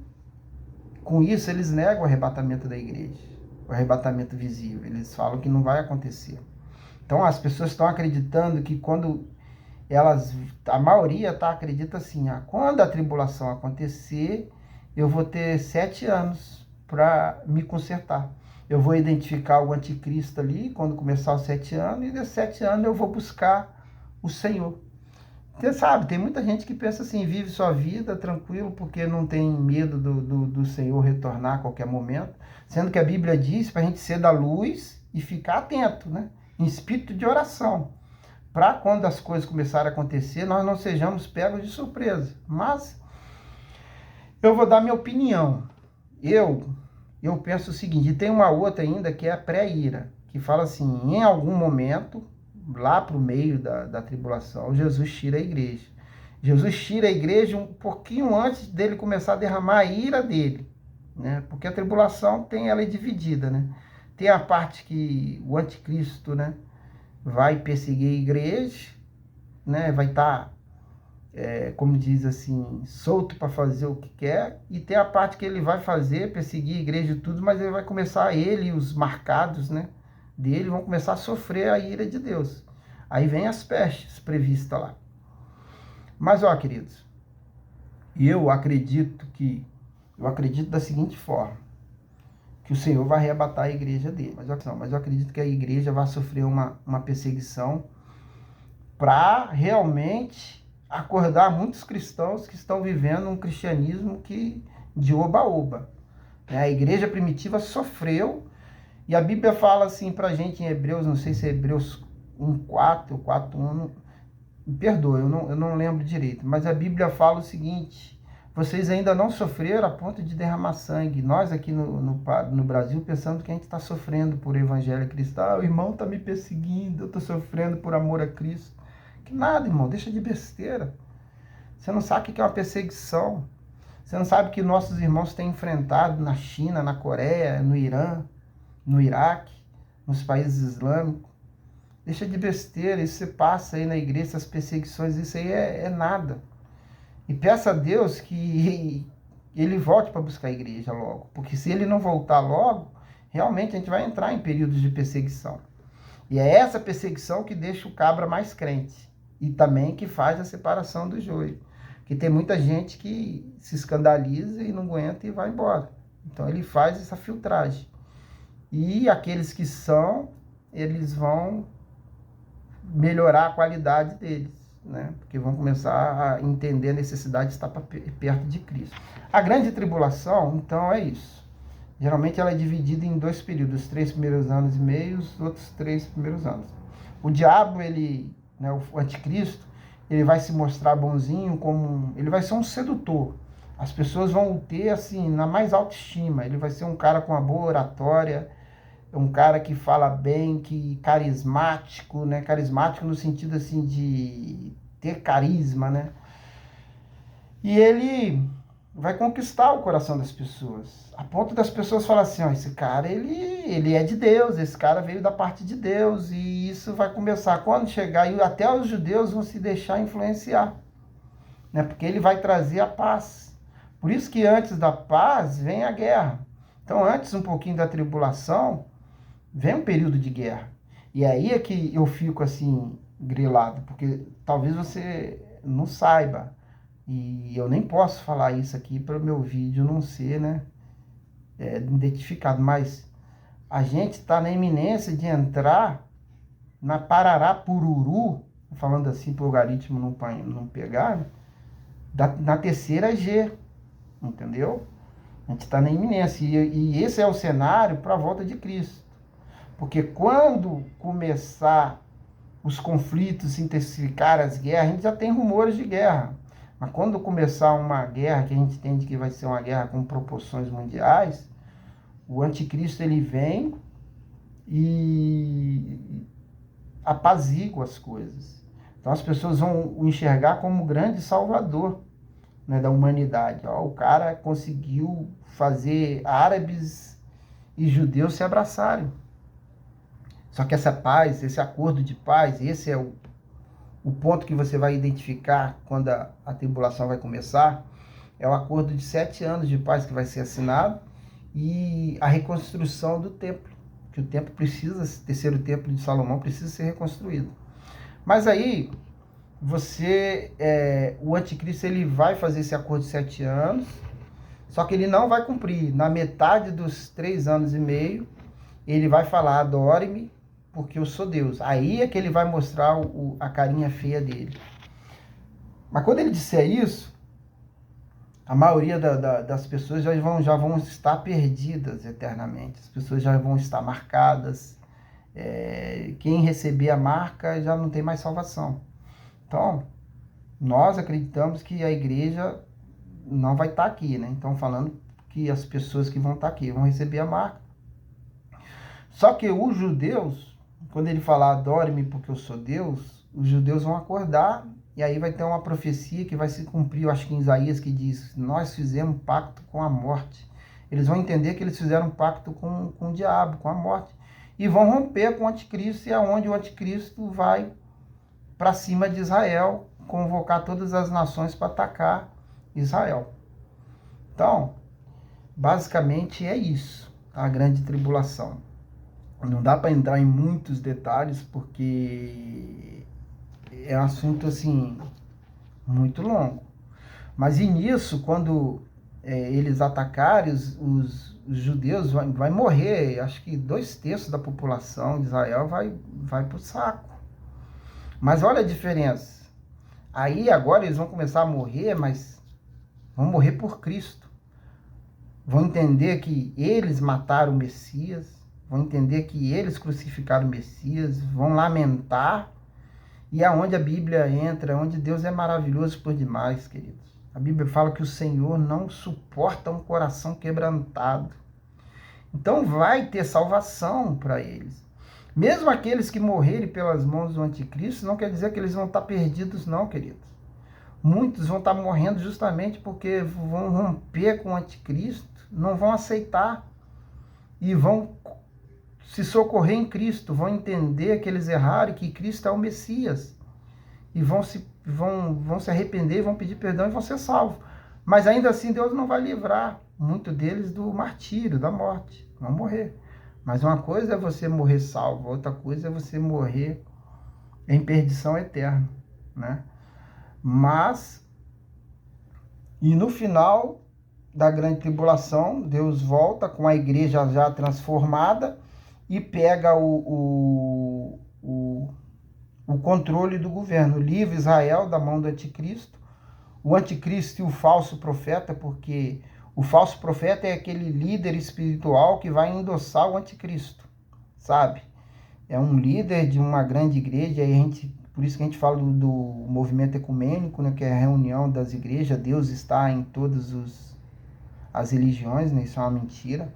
com isso, eles negam o arrebatamento da igreja, o arrebatamento visível. Eles falam que não vai acontecer. Então as pessoas estão acreditando que quando a maioria acredita assim, quando a tribulação acontecer, eu vou ter 7 anos para me consertar. Eu vou identificar o anticristo ali, quando começar os 7 anos, e desses 7 anos eu vou buscar o Senhor. Você sabe, tem muita gente que pensa assim, vive sua vida tranquilo porque não tem medo do Senhor retornar a qualquer momento, sendo que a Bíblia diz para a gente ser da luz e ficar atento, né? Em espírito de oração, para quando as coisas começarem a acontecer, nós não sejamos pegos de surpresa. Mas eu vou dar minha opinião. Eu penso o seguinte, e tem uma outra ainda que é a pré-ira, que fala assim, em algum momento, lá para o meio da tribulação, Jesus tira a igreja. Jesus tira a igreja um pouquinho antes dele começar a derramar a ira dele, né? Porque a tribulação ela é dividida, né? Tem a parte que o anticristo, né, vai perseguir a igreja, né? Vai estar, como diz assim, solto para fazer o que quer, e tem a parte que ele vai fazer, perseguir a igreja e tudo, mas ele vai começar, ele e os marcados, né, dele vão começar a sofrer a ira de Deus. Aí vem as pestes previstas lá. Mas, ó, queridos, eu acredito da seguinte forma, que o Senhor vai arrebatar a igreja dele. Mas eu acredito que a igreja vai sofrer uma perseguição para realmente acordar muitos cristãos que estão vivendo um cristianismo de oba-oba. A igreja primitiva sofreu, e a Bíblia fala assim para a gente em Hebreus, não sei se é Hebreus 1:4 ou 4:1, me perdoa, eu não lembro direito, mas a Bíblia fala o seguinte, vocês ainda não sofreram a ponto de derramar sangue. Nós aqui no Brasil pensando que a gente está sofrendo por evangelho cristão, o irmão está me perseguindo, eu estou sofrendo por amor a Cristo. Que nada, irmão, deixa de besteira. Você não sabe o que é uma perseguição. Você não sabe o que nossos irmãos têm enfrentado na China, na Coreia, no Irã, no Iraque, nos países islâmicos. Deixa de besteira, isso você passa aí na igreja, essas perseguições, isso aí é nada. E peça a Deus que ele volte para buscar a igreja logo. Porque se ele não voltar logo, realmente a gente vai entrar em períodos de perseguição. E é essa perseguição que deixa o cabra mais crente. E também que faz a separação do joio. Que tem muita gente que se escandaliza e não aguenta e vai embora. Então ele faz essa filtragem. E aqueles que eles vão melhorar a qualidade deles, né? Porque vão começar a entender a necessidade de estar perto de Cristo. A grande tribulação, então, é isso. Geralmente ela é dividida em 2 períodos, os 3 primeiros anos e meio, os outros 3 primeiros anos. O diabo, né, o anticristo, ele vai se mostrar bonzinho, ele vai ser um sedutor. As pessoas vão ter, assim, na mais alta estima. Ele vai ser um cara com uma boa oratória, um cara que fala bem, que carismático, né? Carismático no sentido, assim, de ter carisma, né? E ele vai conquistar o coração das pessoas, a ponto das pessoas falarem assim, ó, esse cara, ele é de Deus, esse cara veio da parte de Deus, e isso vai começar, quando chegar, e até os judeus vão se deixar influenciar, né? Porque ele vai trazer a paz. Por isso que antes da paz vem a guerra. Então, antes um pouquinho da tribulação, vem um período de guerra. E aí é que eu fico assim, grilado, porque talvez você não saiba, e eu nem posso falar isso aqui para o meu vídeo não ser, né, identificado, mas a gente está na iminência de entrar na Parará Pururu, falando assim para o algoritmo não pegar, né, na terceira G, entendeu? A gente está na iminência, e esse é o cenário para a volta de Cristo. Porque quando começar os conflitos, se intensificar as guerras, a gente já tem rumores de guerra. Mas quando começar uma guerra, que a gente entende que vai ser uma guerra com proporções mundiais, o anticristo ele vem e apazigua as coisas. Então as pessoas vão o enxergar como o grande salvador, né, da humanidade. Ó, o cara conseguiu fazer árabes e judeus se abraçarem. Só que essa paz, esse acordo de paz, esse é o ponto que você vai identificar quando a tribulação vai começar, é o acordo de 7 anos de paz que vai ser assinado e a reconstrução do templo, que o templo precisa, o terceiro templo de Salomão precisa ser reconstruído. Mas aí, o anticristo ele vai fazer esse acordo de 7 anos, só que ele não vai cumprir. Na metade dos 3 anos e meio, ele vai falar, adore-me, porque eu sou Deus. Aí é que ele vai mostrar a carinha feia dele. Mas quando ele disser isso, a maioria das pessoas já vão estar perdidas eternamente. As pessoas já vão estar marcadas. Quem receber a marca já não tem mais salvação. Então, nós acreditamos que a igreja não vai estar aqui, né? Então, falando que as pessoas que vão estar aqui vão receber a marca. Só que os judeus, quando ele falar adore-me porque eu sou Deus, os judeus vão acordar e aí vai ter uma profecia que vai se cumprir, eu acho que em Isaías, que diz, nós fizemos um pacto com a morte. Eles vão entender que eles fizeram um pacto com o diabo, com a morte. E vão romper com o anticristo, e é onde o anticristo vai para cima de Israel, convocar todas as nações para atacar Israel. Então, basicamente é isso, a grande tribulação. Não dá para entrar em muitos detalhes, porque é um assunto, assim, muito longo. Mas e nisso, quando eles atacarem, os judeus vai morrer, acho que 2/3 da população de Israel vai para o saco. Mas olha a diferença. Aí agora eles vão começar a morrer, mas vão morrer por Cristo. Vão entender que eles mataram o Messias, vão entender que eles crucificaram o Messias, vão lamentar. E é onde a Bíblia entra, onde Deus é maravilhoso por demais, queridos. A Bíblia fala que o Senhor não suporta um coração quebrantado. Então vai ter salvação para eles. Mesmo aqueles que morrerem pelas mãos do anticristo, não quer dizer que eles vão estar perdidos, não, queridos. Muitos vão estar morrendo justamente porque vão romper com o anticristo, não vão aceitar e vão se socorrer em Cristo, vão entender que eles erraram e que Cristo é o Messias. E vão se arrepender, vão pedir perdão e vão ser salvos. Mas ainda assim Deus não vai livrar muito deles do martírio, da morte. Vão morrer. Mas uma coisa é você morrer salvo, outra coisa é você morrer em perdição eterna, né? Mas, e no final da grande tribulação, Deus volta com a igreja já transformada e pega o controle do governo, livra Israel da mão do anticristo, o anticristo e o falso profeta, porque o falso profeta é aquele líder espiritual que vai endossar o anticristo, sabe? É um líder de uma grande igreja, e por isso que a gente fala do movimento ecumênico, né, que é a reunião das igrejas. Deus está em todas as religiões, né? Isso é uma mentira,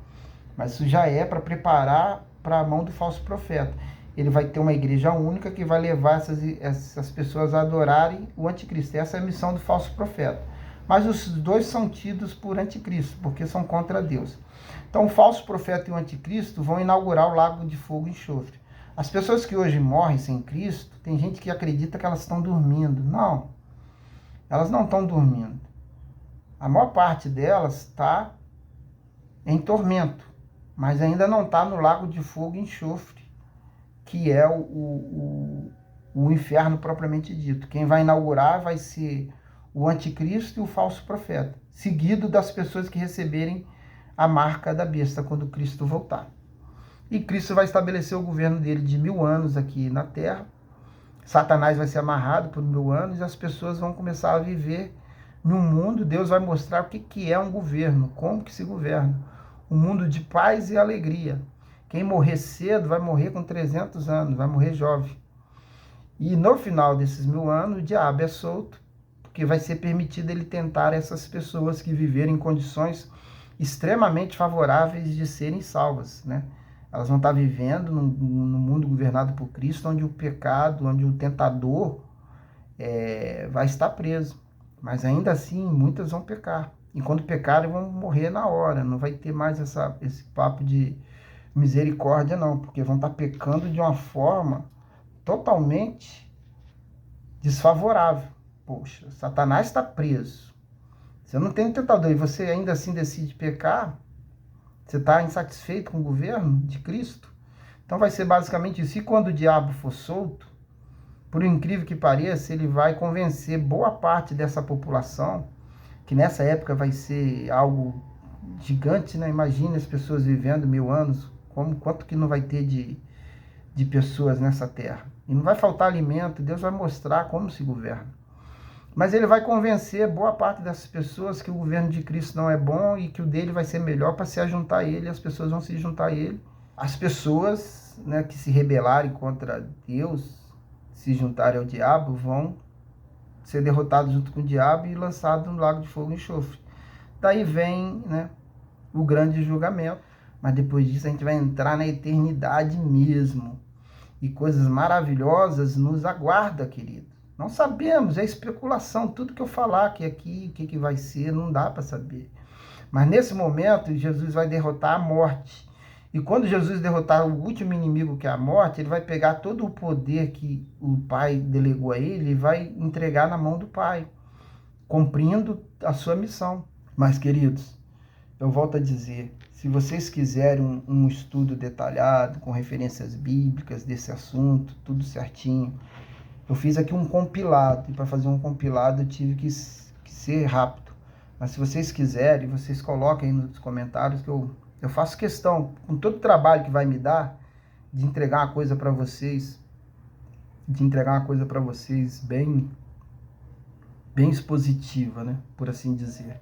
mas isso já é para preparar para a mão do falso profeta. Ele vai ter uma igreja única que vai levar essas pessoas a adorarem o anticristo. Essa é a missão do falso profeta. Mas os dois são tidos por anticristo, porque são contra Deus. Então o falso profeta e o anticristo vão inaugurar o lago de fogo e enxofre. As pessoas que hoje morrem sem Cristo, tem gente que acredita que elas estão dormindo. Não, elas não estão dormindo. A maior parte delas está em tormento, mas ainda não está no lago de fogo e enxofre, que é o inferno propriamente dito. Quem vai inaugurar vai ser o anticristo e o falso profeta, seguido das pessoas que receberem a marca da besta quando Cristo voltar. E Cristo vai estabelecer o governo dele de 1000 anos aqui na Terra. Satanás vai ser amarrado por 1000 anos e as pessoas vão começar a viver num mundo. Deus vai mostrar o que é um governo, como que se governa. Um mundo de paz e alegria. Quem morrer cedo vai morrer com 300 anos, vai morrer jovem. E no final desses 1000 anos, o diabo é solto, porque vai ser permitido ele tentar essas pessoas que viverem em condições extremamente favoráveis de serem salvas, né? Elas vão estar vivendo num mundo governado por Cristo, onde o pecado, onde o tentador vai estar preso. Mas ainda assim, muitas vão pecar. E quando pecarem, vão morrer na hora. Não vai ter mais esse papo de misericórdia, não. Porque vão estar pecando de uma forma totalmente desfavorável. Poxa, Satanás está preso. Você não tem tentador e você ainda assim decide pecar. Você está insatisfeito com o governo de Cristo? Então vai ser basicamente isso. E quando o diabo for solto, por incrível que pareça, ele vai convencer boa parte dessa população, que nessa época vai ser algo gigante, né? Imagina as pessoas vivendo 1000 anos, quanto que não vai ter de pessoas nessa terra. E não vai faltar alimento, Deus vai mostrar como se governa. Mas ele vai convencer boa parte dessas pessoas que o governo de Cristo não é bom e que o dele vai ser melhor para se ajuntar a ele, as pessoas vão se juntar a ele. As pessoas, né, que se rebelarem contra Deus, se juntarem ao diabo, vão ser derrotados junto com o diabo e lançados no lago de fogo e enxofre. Daí vem, né, o grande julgamento. Mas depois disso a gente vai entrar na eternidade mesmo. E coisas maravilhosas nos aguardam, querido. Não sabemos, é especulação. Tudo que eu falar aqui, o que vai ser, não dá para saber. Mas nesse momento, Jesus vai derrotar a morte. E quando Jesus derrotar o último inimigo, que é a morte, ele vai pegar todo o poder que o Pai delegou a ele e vai entregar na mão do Pai, cumprindo a sua missão. Mas, queridos, eu volto a dizer, se vocês quiserem um estudo detalhado, com referências bíblicas desse assunto, tudo certinho, eu fiz aqui um compilado, e para fazer um compilado eu tive que ser rápido. Mas se vocês quiserem, vocês coloquem aí nos comentários que eu faço questão, com todo o trabalho que vai me dar, de entregar uma coisa para vocês, bem expositiva, né? Por assim dizer.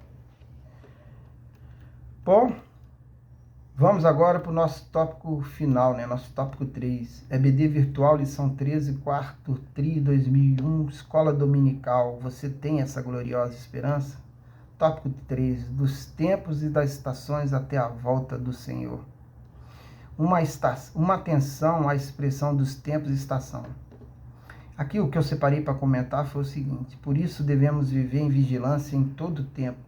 Bom, vamos agora para o nosso tópico final, né? Nosso tópico 3. EBD Virtual, lição 13, quarto TRI 2001, Escola Dominical. Você tem essa gloriosa esperança? Tópico 3. Dos tempos e das estações até a volta do Senhor. Uma atenção à expressão dos tempos e estação. Aqui o que eu separei para comentar foi o seguinte: por isso devemos viver em vigilância em todo o tempo,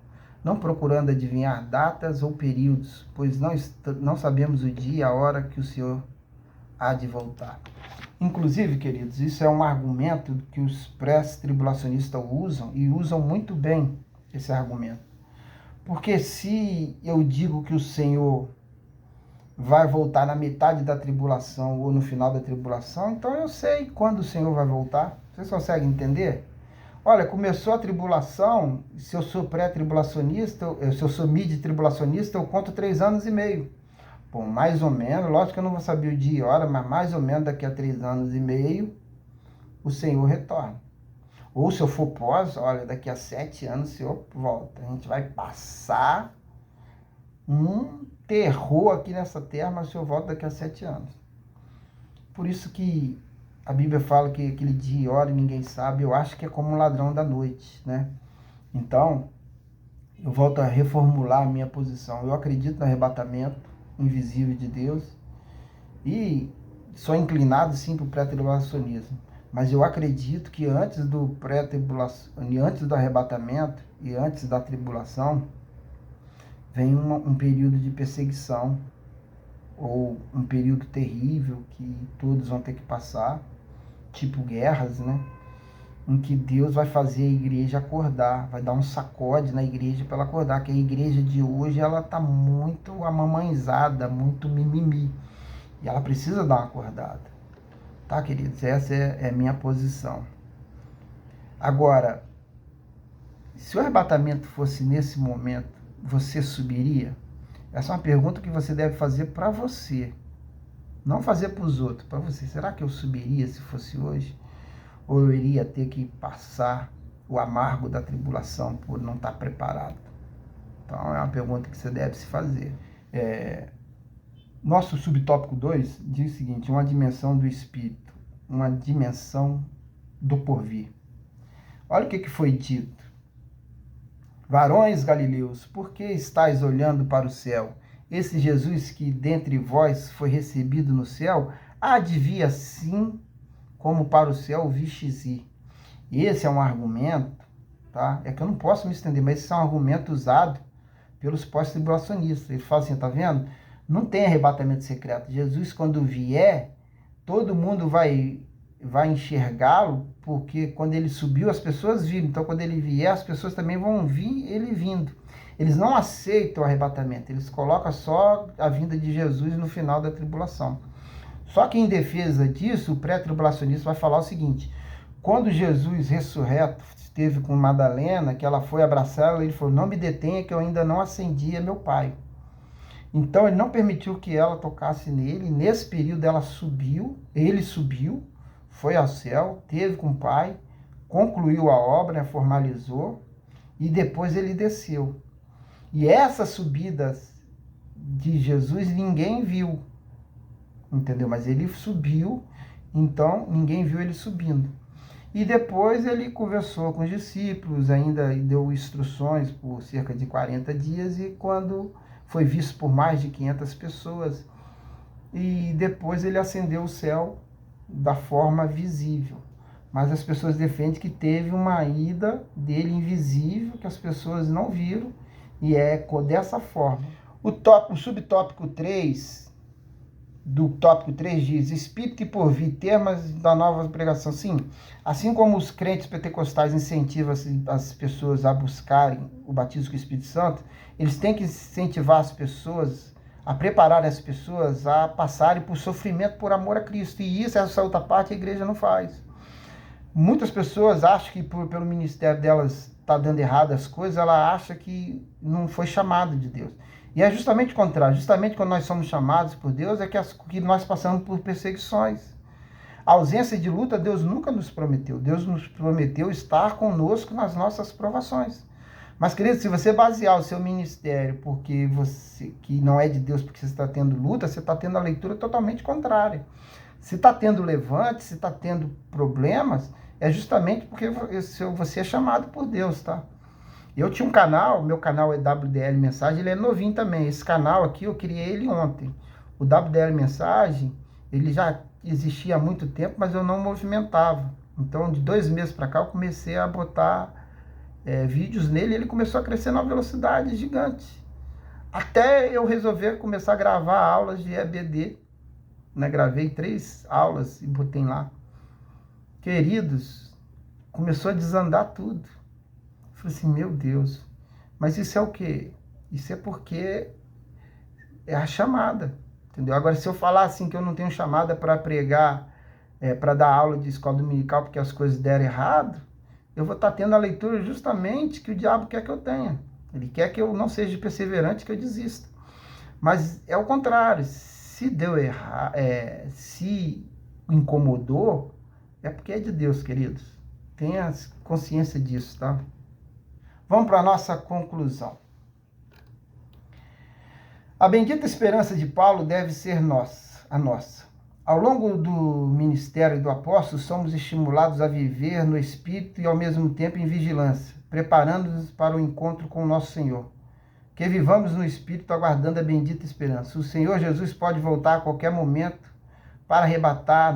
não procurando adivinhar datas ou períodos, pois não sabemos o dia e a hora que o Senhor há de voltar. Inclusive, queridos, isso é um argumento que os pré-tribulacionistas usam, e usam muito bem esse argumento. Porque se eu digo que o Senhor vai voltar na metade da tribulação ou no final da tribulação, então eu sei quando o Senhor vai voltar. Vocês conseguem entender? Olha, começou a tribulação, se eu sou pré-tribulacionista, se eu sou mid-tribulacionista, eu conto 3 anos e meio. Bom, mais ou menos, lógico que eu não vou saber o dia e hora, mas mais ou menos daqui a 3 anos e meio, o Senhor retorna. Ou se eu for pós, olha, daqui a 7 anos o Senhor volta. A gente vai passar um terror aqui nessa terra, mas o Senhor volta daqui a 7 anos. Por isso que a Bíblia fala que aquele dia e hora ninguém sabe. Eu acho que é como um ladrão da noite, né? Então, eu volto a reformular a minha posição. Eu acredito no arrebatamento invisível de Deus e sou inclinado sim para o pré-tribulacionismo. Mas eu acredito que antes do antes do arrebatamento e antes da tribulação, vem um período de perseguição, ou um período terrível que todos vão ter que passar, tipo guerras, né? Em que Deus vai fazer a igreja acordar, vai dar um sacode na igreja para ela acordar, que a igreja de hoje ela está muito amamãezada, muito mimimi, e ela precisa dar uma acordada. Tá, queridos? Essa é a minha posição. Agora, se o arrebatamento fosse nesse momento, você subiria? Essa é uma pergunta que você deve fazer para você. Não fazer para os outros, para você. Será que eu subiria se fosse hoje? Ou eu iria ter que passar o amargo da tribulação por não estar preparado? Então, é uma pergunta que você deve se fazer. Nosso subtópico 2 diz o seguinte: uma dimensão do Espírito, uma dimensão do porvir. Olha o que foi dito. Varões galileus, por que estáis olhando para o céu? Esse Jesus que dentre vós foi recebido no céu, há de vir assim como para o céu vistes ir. Esse é um argumento, tá? É que eu não posso me estender, mas esse é um argumento usado pelos pós-tribulacionistas. Eles falam assim, tá vendo? Não tem arrebatamento secreto. Jesus, quando vier, todo mundo vai enxergá-lo, porque quando ele subiu, as pessoas viram. Então, quando ele vier, as pessoas também vão vir ele vindo. Eles não aceitam o arrebatamento. Eles colocam só a vinda de Jesus no final da tribulação. Só que em defesa disso, o pré-tribulacionista vai falar o seguinte: quando Jesus ressurreto esteve com Madalena, que ela foi abraçá-la, ele falou, não me detenha que eu ainda não ascendi a meu Pai. Então ele não permitiu que ela tocasse nele. Nesse período ela subiu, ele subiu, foi ao céu, teve com o Pai, concluiu a obra, né, formalizou, e depois ele desceu. E essas subidas de Jesus ninguém viu, entendeu? Mas ele subiu, então ninguém viu ele subindo. E depois ele conversou com os discípulos, ainda deu instruções por cerca de 40 dias, e quando foi visto por mais de 500 pessoas, e depois ele ascendeu o céu da forma visível. Mas as pessoas defendem que teve uma ida dele invisível, que as pessoas não viram, e é dessa forma. O subtópico 3, do tópico 3 diz: Espírito que por vir, termos da nova pregação. Sim, assim como os crentes pentecostais incentivam as pessoas a buscarem o batismo com o Espírito Santo, eles têm que incentivar as pessoas, a preparar as pessoas a passarem por sofrimento por amor a Cristo. E isso, essa outra parte, a igreja não faz. Muitas pessoas acham que pelo ministério delas está dando errado as coisas, ela acha que não foi chamado de Deus. E é justamente o contrário. Justamente quando nós somos chamados por Deus, é que nós passamos por perseguições. A ausência de luta, Deus nunca nos prometeu. Deus nos prometeu estar conosco nas nossas provações. Mas, querido, se você basear o seu ministério porque você que não é de Deus, porque você está tendo luta, você está tendo a leitura totalmente contrária. Se está tendo levante, se está tendo problemas, é justamente porque você é chamado por Deus, tá? Eu tinha um canal, meu canal é WDL Mensagem, ele é novinho também. Esse canal aqui, eu criei ele ontem. O WDL Mensagem, ele já existia há muito tempo, mas eu não movimentava. Então, de 2 meses para cá, eu comecei a botar vídeos nele, e ele começou a crescer numa velocidade gigante. Até eu resolver começar a gravar aulas de EBD, né? Gravei 3 aulas e botei lá. Queridos, começou a desandar tudo. Falei assim, meu Deus, mas isso é o quê? Isso é porque é a chamada, entendeu? Agora, se eu falar assim que eu não tenho chamada para pregar, para dar aula de escola dominical porque as coisas deram errado, eu vou estar tendo a leitura justamente que o diabo quer que eu tenha. Ele quer que eu não seja perseverante, que eu desista. Mas é o contrário. Se deu errado, se incomodou, é porque é de Deus, queridos. Tenha consciência disso, tá? Vamos para a nossa conclusão. A bendita esperança de Paulo deve ser a nossa. Ao longo do ministério do apóstolo, somos estimulados a viver no Espírito e ao mesmo tempo em vigilância, preparando-nos para o encontro com o nosso Senhor. Que vivamos no Espírito aguardando a bendita esperança. O Senhor Jesus pode voltar a qualquer momento para arrebatar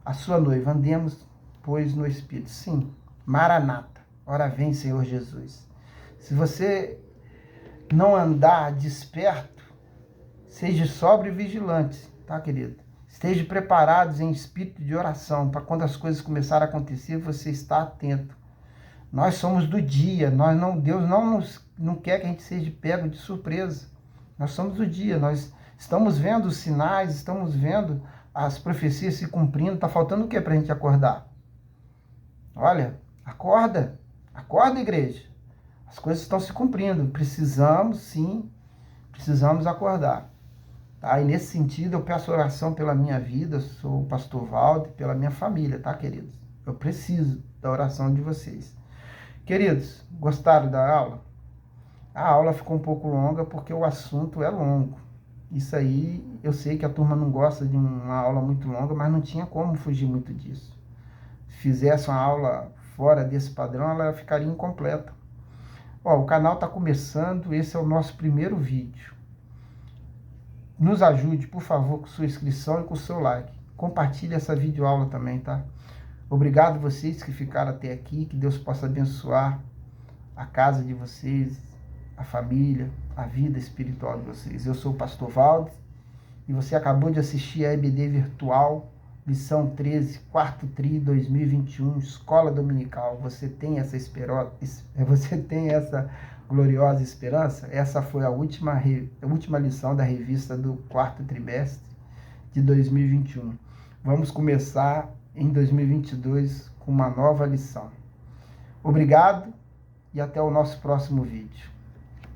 a sua noiva. Andemos, pois, no Espírito. Sim, Maranata. Ora vem, Senhor Jesus. Se você não andar desperto, seja sóbrio e vigilante, tá, querido? Esteja preparados em espírito de oração, para quando as coisas começarem a acontecer, você está atento. Nós somos do dia, Deus não quer que a gente seja pego de surpresa. Nós somos do dia, nós estamos vendo os sinais, estamos vendo as profecias se cumprindo. Está faltando o que para a gente acordar? Olha, acorda, igreja. As coisas estão se cumprindo, precisamos acordar. Tá? E nesse sentido, eu peço oração pela minha vida, eu sou o pastor Valdo, pela minha família, tá, queridos? Eu preciso da oração de vocês. Queridos, gostaram da aula? A aula ficou um pouco longa porque o assunto é longo. Isso aí, eu sei que a turma não gosta de uma aula muito longa, mas não tinha como fugir muito disso. Se fizesse uma aula fora desse padrão, ela ficaria incompleta. Ó, o canal está começando, esse é o nosso primeiro vídeo. Nos ajude, por favor, com sua inscrição e com o seu like. Compartilhe essa videoaula também, tá? Obrigado vocês que ficaram até aqui, que Deus possa abençoar a casa de vocês, a família, a vida espiritual de vocês. Eu sou o pastor Valdo e você acabou de assistir a EBD Virtual, lição 13, quarto tri 2021, Escola Dominical. Você tem essa gloriosa esperança? Essa foi a última lição da revista do quarto trimestre de 2021. Vamos começar em 2022 com uma nova lição. Obrigado e até o nosso próximo vídeo.